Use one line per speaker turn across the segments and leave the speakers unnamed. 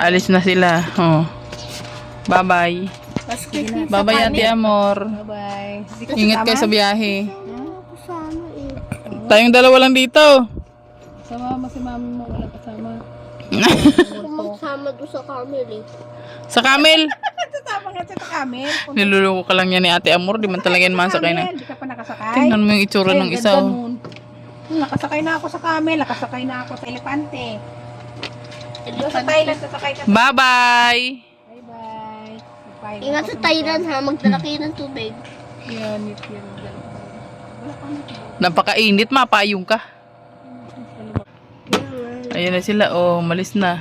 Aalis na sila. Oh. Bye-bye. Bye-bye, Ate Amor.
Bye-bye.
Ingat kayo sa biyahe.
Kasama eh.
Tayong dalawa lang dito.
Sama si mami mo, wala kasama.
Sama doon sa camel eh.
Sa camel.
Tama nga sa camel.
Niluloko ka lang niya ni Ate Amor. Di man talaga yan masakay na.
Hindi ka pa nakasakay.
Tingnan mo yung itsura ng isa. Oh.
Nakasakay na ako sa camel, nakasakay na ako sa elepante. Doon sa Thailand, sasakay ka.
Bye-bye.
Bye-bye.
Ingat sa Thailand ha, magdala kayo ng tubig.
Yan. Wala pang
Napakainit, mapayong ka. Ayan na sila. Oh, malis na.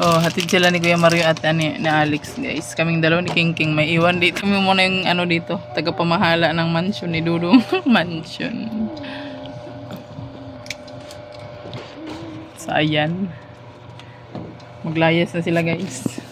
Oh, hatid sila ni Kuya Mario at ni Alex, guys. Kaming dalawa ni King King may iwan dito. Kami muna yung ano dito, tagapamahala ng mansion ni Dudong. Mansion. So, ayan. Maglayas na sila, guys.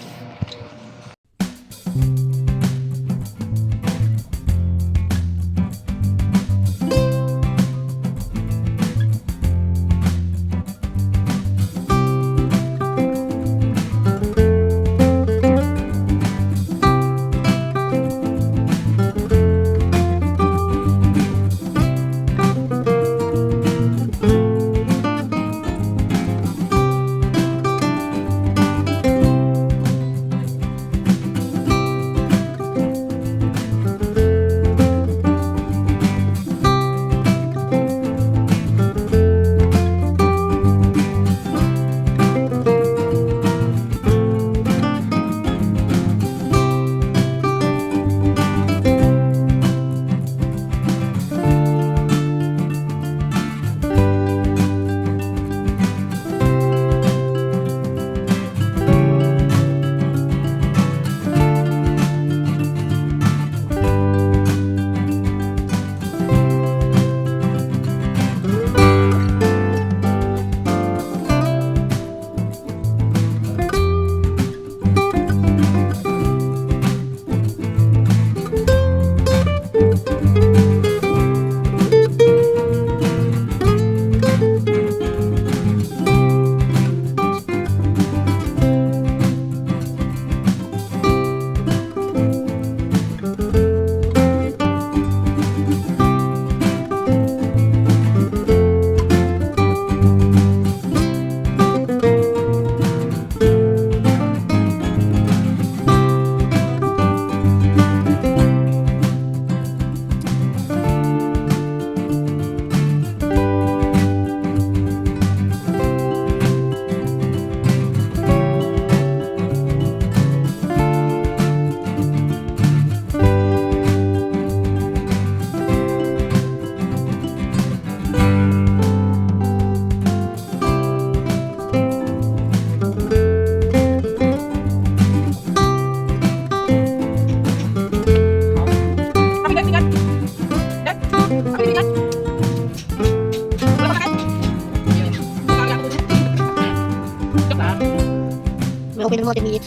May open mo 10 minutes.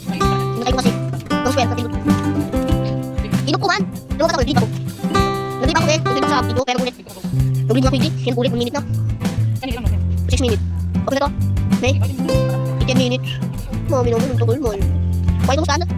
Hinatay ko kasi. Ang swerte natin. Inok ko man. Lumakas ako, nag-lead ako. Nag-lead ako eh. Nag-lead ako sa video, pero ulit. Nag-lead ako hindi. Yan ulit, 1 minute na. 6 minutes. Okay na to? May? 10 minutes. Mami naman, ang tagal mo. Pakita mo saan na?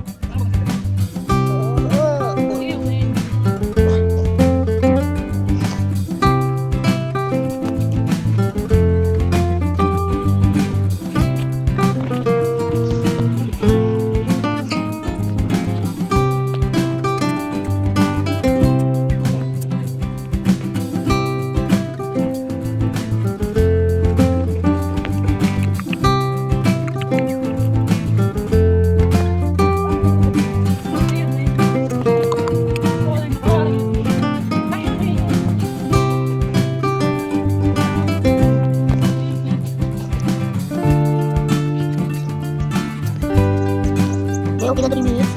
Okay na 3 minutes.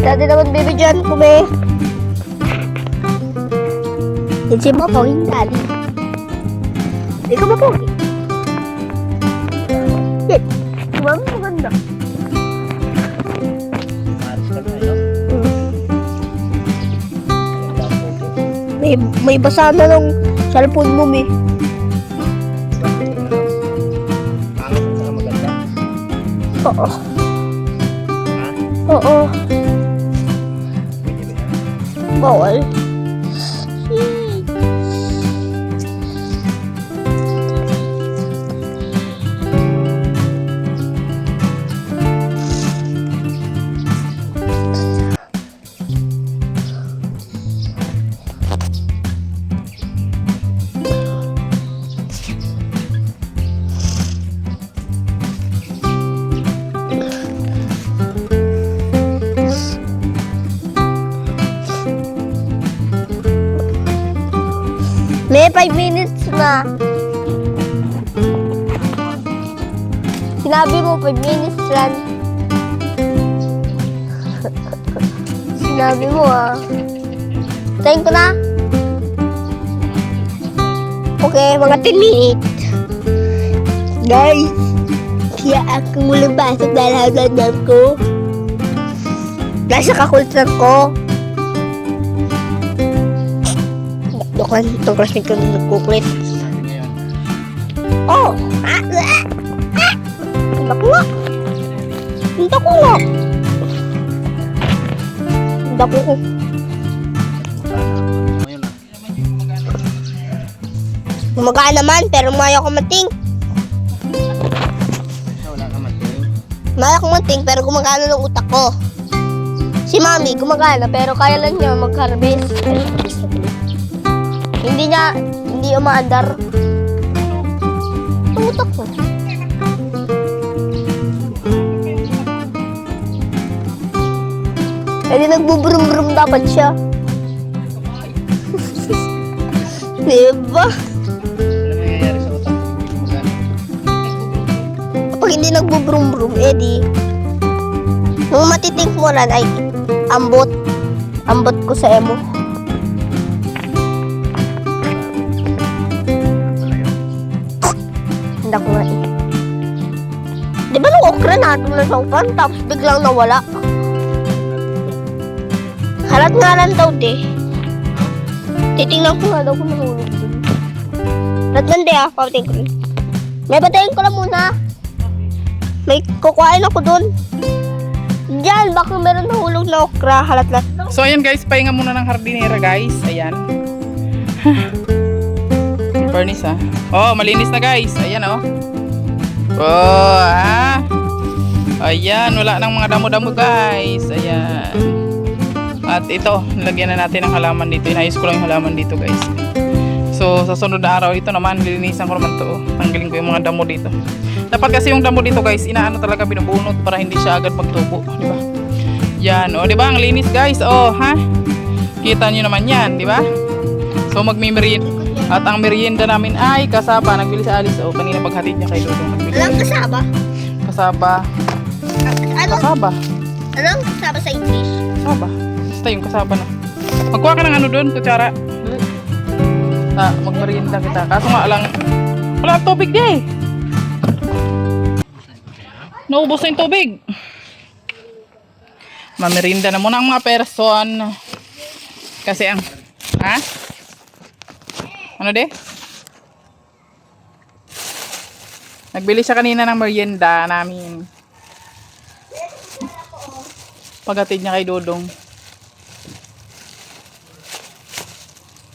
Dati naman bibidyan ko, be. Hindi mo po, hindi. Hindi ko po. Yan. Mami, maganda. May basa na ng cellphone mo, me. Oo. Oo. Bawal. May 5 minutes na. Sinabi mo 5 minutes lang. Sinabi mo Tayin ko na. Okay, mga 10 minutes. Guys, kaya ako lumabasok dahil hagdan ko. Nasa kakultan ko. Itong classmate ko na nagkukulit. Oh! Bakla! Hindi ko nga. Hindi ko. Gumagaan naman, pero maya ko mating. Maya ko mating, pero gumagana ng utak ko. Si Mami, gumagana, pero kaya lang niya mag-harvest. Hindi umaandar. Tumutok ko. Eh di nagbubrum-brum dapat siya. Diba? Kapag hindi nagbubrum-brum, eh di nung matitink mo lang ay ambot ko sa emo. Hindi ko nga eh. Di ba nung okra natin na sa upan, tapos biglang nawala? Halat nga lang daw di. Titingnan ko nga daw kung nahulog din. Halat nga di papating ko rin. May batayin ko lang muna. May kukuhain ako dun. Diyan, baka meron nahulog na okra, halat lang.
So ayan guys, pahinga muna ng hardinera guys. Ayan. Furnace Oh, malinis na guys. Ayan Oh, Ayan, wala nang mga damo-damo guys. Ayan. At ito, nilagyan na natin ng halaman dito. Inayos ko lang yung halaman dito guys. So, sa sunod na araw, ito naman, lilinisan ko naman to. Tanggalin ko yung mga damo dito. Dapat kasi yung damo dito guys, inaano talaga binubunot para hindi siya agad magtubo. Diba? Yan, di ba? Ang linis guys. Kita nyo naman yan, di ba? So, magmimerienda. At ang merienda namin ay kasaba. Nagbili sa Alice. Kanina paghatid niya kay Dodong.
Anong kasaba?
Kasaba.
Ano?
Kasaba.
Anong kasaba sa English?
Kasaba. Basta yung kasaba na. Magkuha ka ng ano doon, kutsara. Magmerienda kita. Kaso nga lang, wala ang tubig di. Naubos na yung tubig. Mamerinda na muna ang mga person. Kasi ang... Ano de? Nagbili siya kanina ng merienda namin. Paghatid niya kay Dodong.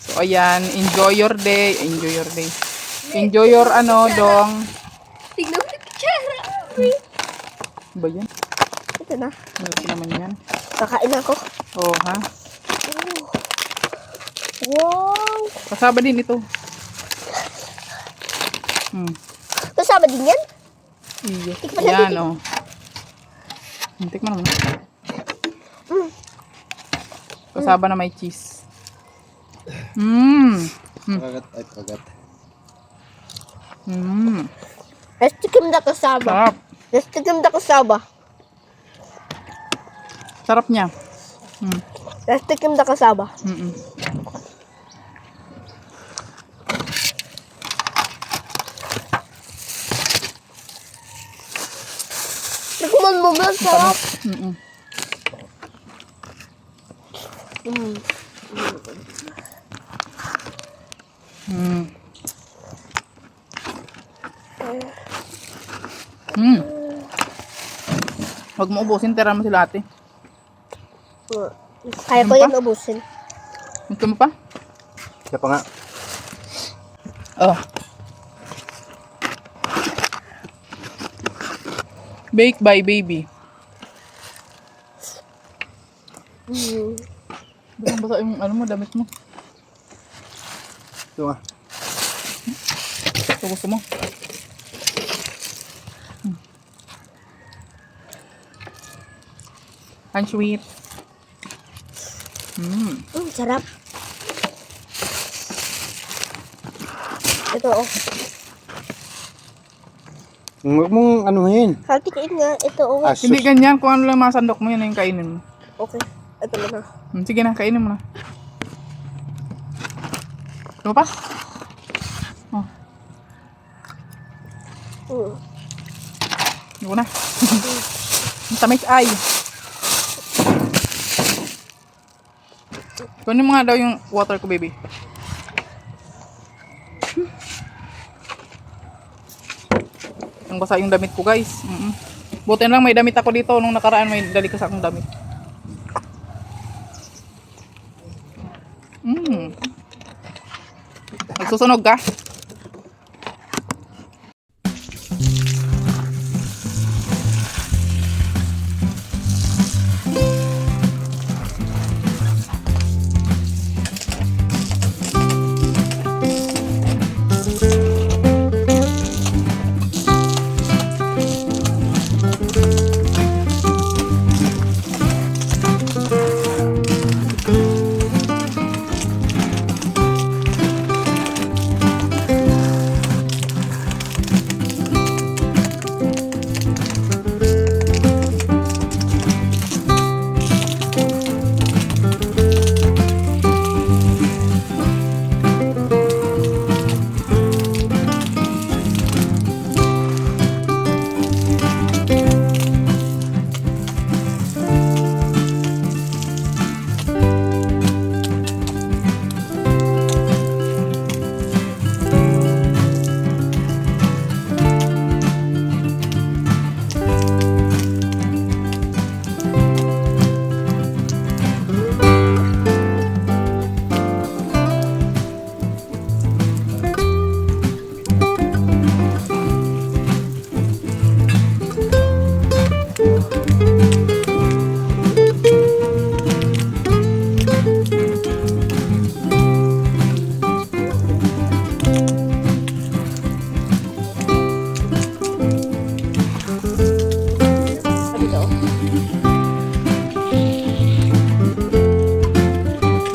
So ayan, enjoy your day. Enjoy your day. Enjoy your dong.
Tignan mo yung kutsara.
Ba yan?
Ito na.
Malaki naman yan.
Kakain ako.
Oh,
Wow.
Kasaba din ito.
Kasaba din yan?
Iya.
Tikman
Yan,
natin.
Tikman naman. Kasaba na may cheese.
Kagat ay kagat.
Let's tikim na kasaba.
Sarap.
Let's tikim na kasaba.
Sarap niya.
Tapos tikim na kasama. Tikuman mo ba? Sarap.
Huwag mo ubusin, tira mo sila ate.
Kaya ko yan ubusin.
Gusto mo pa?
Siya pa nga.
Oh. Bake by baby. Basa yung ano mo, damit mo.
Ito nga.
Ito gusto mo. Ang sweet.
Sarap. Ito oh.
Huwag mong anuhin.
Hatiin nga. Ito oh.
Asus.
Hindi ganyan, kung ano lang masandok mo, yun na yung kainin mo.
Okay. Ito na na.
Sige na, kainin mo na. Ito pa? Oh, ito na. Ang tamis ay. Kunin mo nga daw yung water ko, baby. Ang basa yung damit ko, guys. Buti na lang may damit ako dito. Nung nakaraan may dali ka sa akong damit. Nagsusunog ka?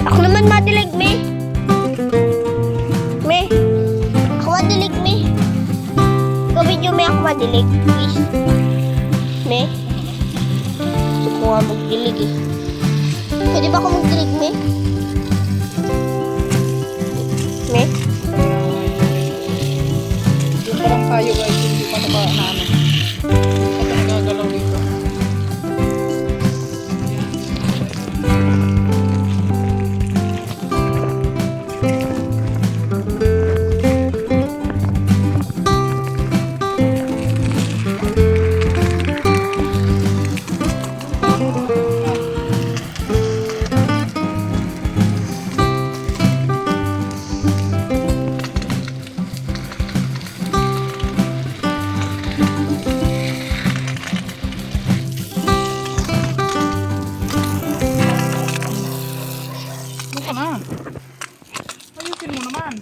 Ako naman madilig, me. Me. Ako madilig, me. Ikaw video, me. Ako madilig. Please. Me. Gusto ko nga magdilig, eh. Pwede ba ako magdilig, me? Me?
Yung parang tayo, guys. Hindi pa na ba na ano. Hindi pa nagagalaw dito. Ano ka na? Ayusin mo naman.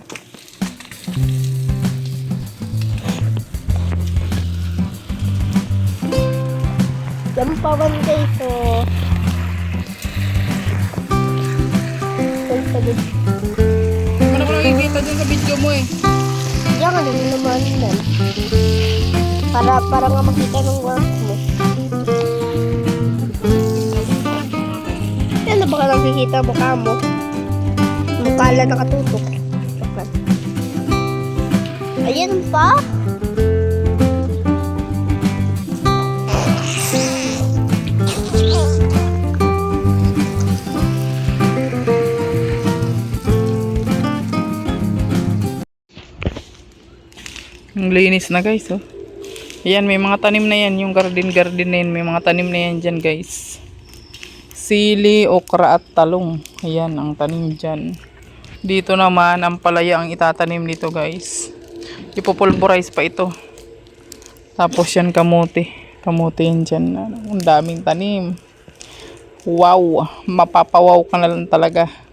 Yan pa man kayo po.
Ano ko nakikita dun sa video mo eh.
Yan ano naman yan. Para nga makita ng work mo. baka nakikita mukha mo. Mukha lang nakatutok. Chocolate. Ayan pa.
Ang linis na guys, oh. Ayan, may mga tanim na yan. Yung garden na yan. May mga tanim na yan dyan, guys. Sili, okra at talong. Ayan, ang tanim dyan. Dito naman, ang palaya ang itatanim dito, guys. Ipopulverize pa ito. Tapos yan, kamote. Kamote yan dyan. Ang daming tanim. Wow! Mapapawaw ka na lang talaga.